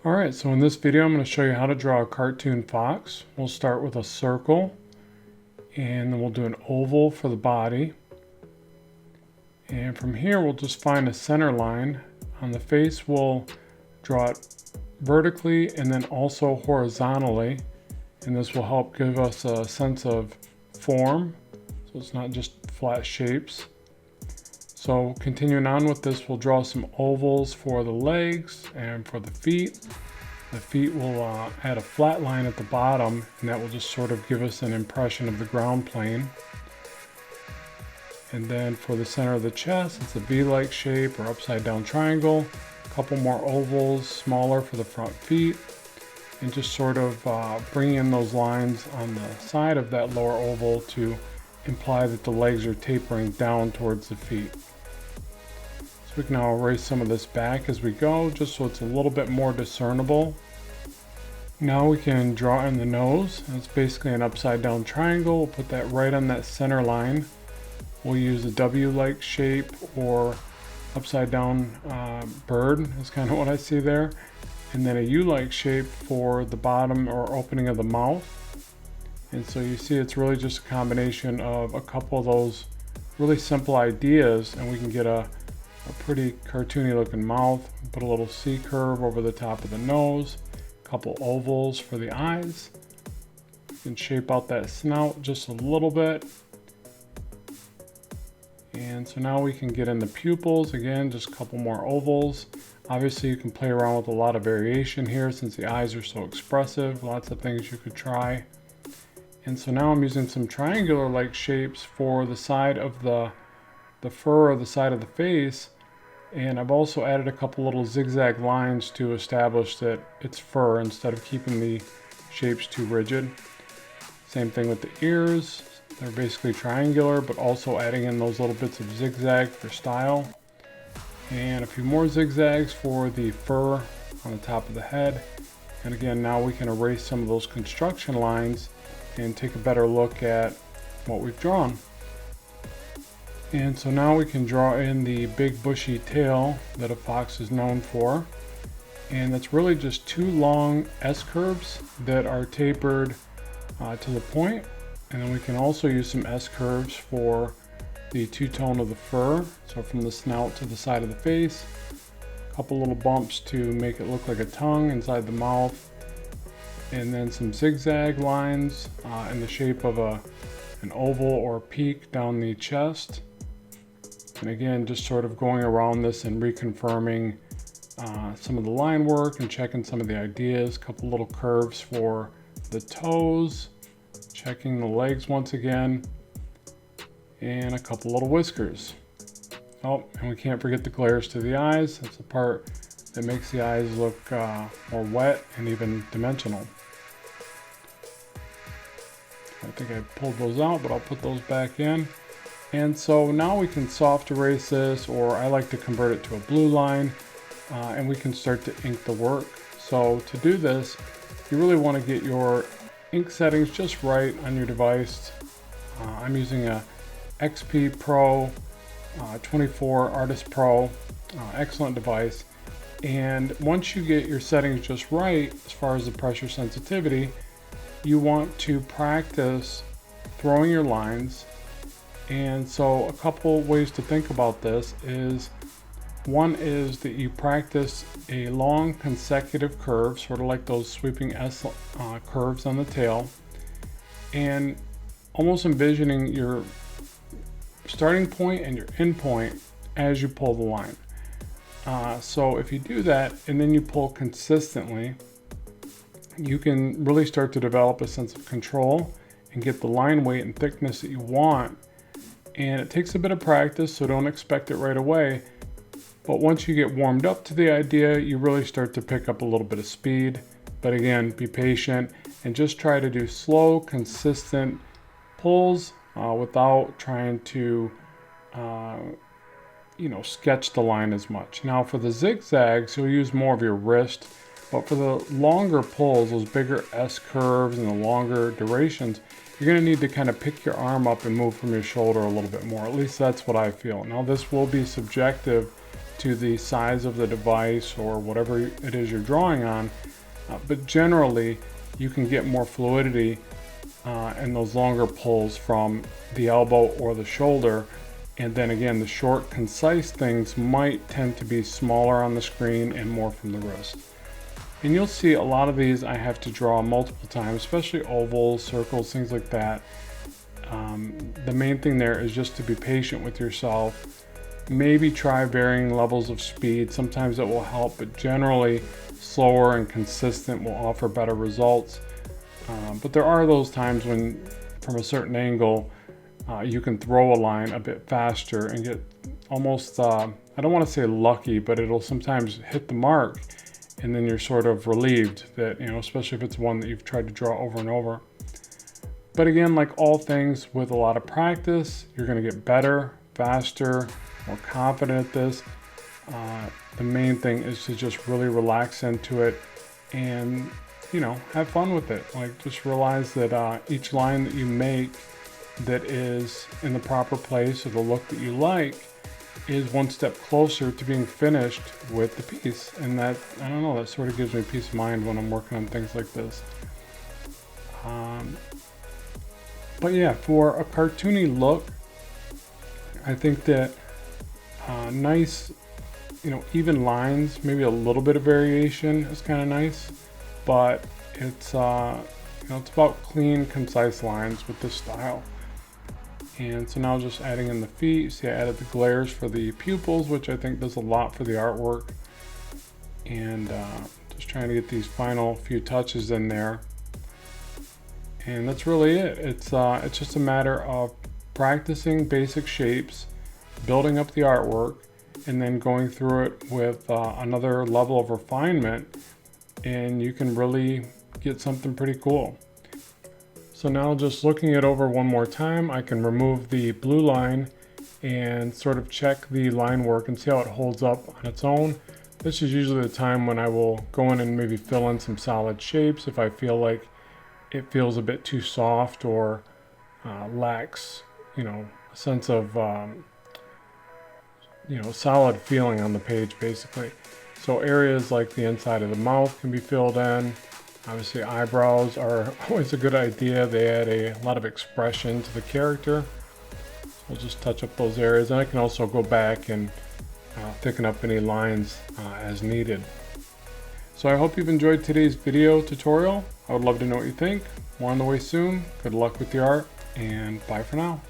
Alright, so in this video I'm going to show you how to draw a cartoon fox. We'll start with a circle, and then we'll do an oval for the body. And from here we'll just find a center line. On the face we'll draw it vertically and then also horizontally. And this will help give us a sense of form, so it's not just flat shapes. So continuing on with this, we'll draw some ovals for the legs and for the feet. The feet will add a flat line at the bottom, and that will just sort of give us an impression of the ground plane. And then for the center of the chest, it's a V-like shape or upside down triangle. A couple more ovals, smaller for the front feet. And just sort of bring in those lines on the side of that lower oval to imply that the legs are tapering down towards the feet. We can now erase some of this back as we go, just so it's a little bit more discernible. Now we can draw in the nose. It's basically an upside down triangle. We'll put that right on that center line. We'll use a W-like shape or upside down bird is kind of what I see there. And then a U-like shape for the bottom or opening of the mouth. And so you see it's really just a combination of a couple of those really simple ideas, and we can get a pretty cartoony looking mouth. Put a little C curve over the top of the nose, a couple ovals for the eyes. You can shape out that snout just a little bit. And so now we can get in the pupils. Again, just a couple more ovals. Obviously you can play around with a lot of variation here since the eyes are so expressive. Lots of things you could try. And so now I'm using some triangular like shapes for the side of the fur or the side of the face. And I've also added a couple little zigzag lines to establish that it's fur instead of keeping the shapes too rigid. Same thing with the ears. They're basically triangular, but also adding in those little bits of zigzag for style. And a few more zigzags for the fur on the top of the head. And again, now we can erase some of those construction lines and take a better look at what we've drawn. And so now we can draw in the big bushy tail that a fox is known for. And that's really just two long S-curves that are tapered to the point. And then we can also use some S-curves for the two-tone of the fur. So from the snout to the side of the face. A couple little bumps to make it look like a tongue inside the mouth. And then some zigzag lines in the shape of an oval or a peak down the chest. And again, just sort of going around this and reconfirming some of the line work and checking some of the ideas. A couple little curves for the toes, checking the legs once again, and a couple little whiskers. Oh, and we can't forget the glares to the eyes. That's the part that makes the eyes look more wet and even dimensional. I think I pulled those out, but I'll put those back in. And so now we can soft erase this, or I like to convert it to a blue line, and we can start to ink the work. So to do this, you really want to get your ink settings just right on your device. I'm using a XP Pro 24 Artist Pro, excellent device. And once you get your settings just right, as far as the pressure sensitivity, you want to practice throwing your lines. And so a couple ways to think about this is, one is that you practice a long consecutive curve, sort of like those sweeping S curves on the tail, and almost envisioning your starting point and your end point as you pull the line. So if you do that and then you pull consistently, you can really start to develop a sense of control and get the line weight and thickness that you want. And it takes a bit of practice, so don't expect it right away. But once you get warmed up to the idea, you really start to pick up a little bit of speed. But again, be patient and just try to do slow, consistent pulls without trying to, sketch the line as much. Now for the zigzags, you'll use more of your wrist. But for the longer pulls, those bigger S curves and the longer durations, you're going to need to kind of pick your arm up and move from your shoulder a little bit more. At least that's what I feel. Now this will be subjective to the size of the device or whatever it is you're drawing on. But generally, you can get more fluidity in those longer pulls from the elbow or the shoulder. And then again, the short, concise things might tend to be smaller on the screen and more from the wrist. And you'll see a lot of these I have to draw multiple times, especially ovals, circles, things like that. The main thing there is just to be patient with yourself. Maybe try varying levels of speed. Sometimes it will help, but generally slower and consistent will offer better results. But there are those times when, from a certain angle, you can throw a line a bit faster and get almost, I don't want to say lucky, but it'll sometimes hit the mark, and then you're sort of relieved that, especially if it's one that you've tried to draw over and over. But again, like all things, with a lot of practice, you're going to get better, faster, more confident at this. The main thing is to just really relax into it and, have fun with it. Like, just realize that each line that you make that is in the proper place or the look that you like is one step closer to being finished with the piece. And that, I don't know, that sort of gives me peace of mind when I'm working on things like this. But yeah, for a cartoony look, I think that nice, even lines, maybe a little bit of variation is kind of nice, but it's it's about clean, concise lines with this style. And so now just adding in the feet. See, I added the glares for the pupils, which I think does a lot for the artwork. And just trying to get these final few touches in there. And that's really it. It's just a matter of practicing basic shapes, building up the artwork, and then going through it with another level of refinement, and you can really get something pretty cool. So now, just looking it over one more time, I can remove the blue line and sort of check the line work and see how it holds up on its own. This is usually the time when I will go in and maybe fill in some solid shapes if I feel like it feels a bit too soft or lacks, a sense of, solid feeling on the page, basically. So areas like the inside of the mouth can be filled in. Obviously, eyebrows are always a good idea. They add a lot of expression to the character. So I'll just touch up those areas, and I can also go back and thicken up any lines as needed. So I hope you've enjoyed today's video tutorial. I would love to know what you think. More on the way soon. Good luck with your art, and bye for now.